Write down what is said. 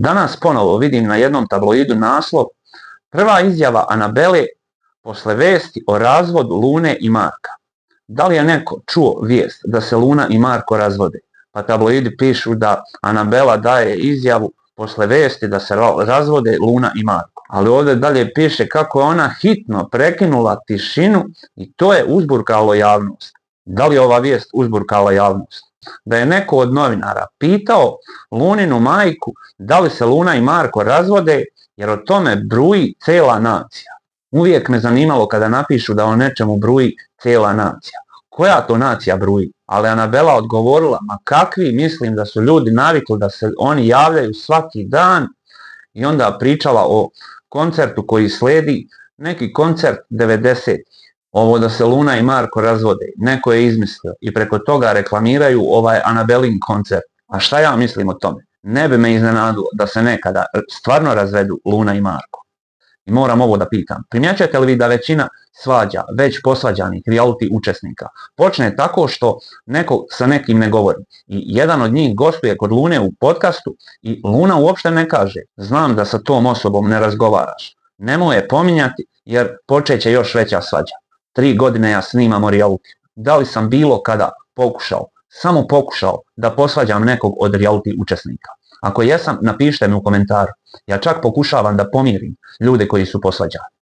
Danas ponovo vidim na jednom tabloidu naslov prva izjava Anabele posle vesti o razvodu Lune i Marka. Da li je neko čuo vijest da se Luna i Marko razvode? Pa tabloidi pišu da Anabela daje izjavu posle vesti da se razvode Luna i Marko. Ali ovdje dalje piše kako je ona hitno prekinula tišinu i to je uzburkalo javnost. Da li je ova vijest uzburkala javnost? Da je neko od novinara pitao Luninu majku da li se Luna i Marko razvode, jer o tome bruji cijela nacija. Uvijek me zanimalo kada napišu da o nečemu bruji cijela nacija. Koja to nacija bruji? Ali Anabela odgovorila, ma kakvi, mislim da su ljudi navikli da se oni javljaju svaki dan, i onda pričala o koncertu koji slijedi, neki koncert 90-ih. Ovo da se Luna i Marko razvode, neko je izmislio i preko toga reklamiraju ovaj Anabelin koncert. A šta ja mislim o tome? Ne bi me iznenadilo da se nekada stvarno razvedu Luna i Marko. I moram ovo da pitam, primjećujete li vi da većina svađa već posvađanih reality učesnika počne tako što neko sa nekim ne govori i jedan od njih gostuje kod Lune u podcastu i Luna uopšte ne kaže, znam da sa tom osobom ne razgovaraš, nemoj je pominjati jer počeće još veća svađa. 3 godine ja snimam o reality. Da li sam bilo kada pokušao, samo pokušao da posvađam nekog od reality učesnika? Ako jesam, napišite mi u komentaru. Ja čak pokušavam da pomirim ljude koji su posvađani.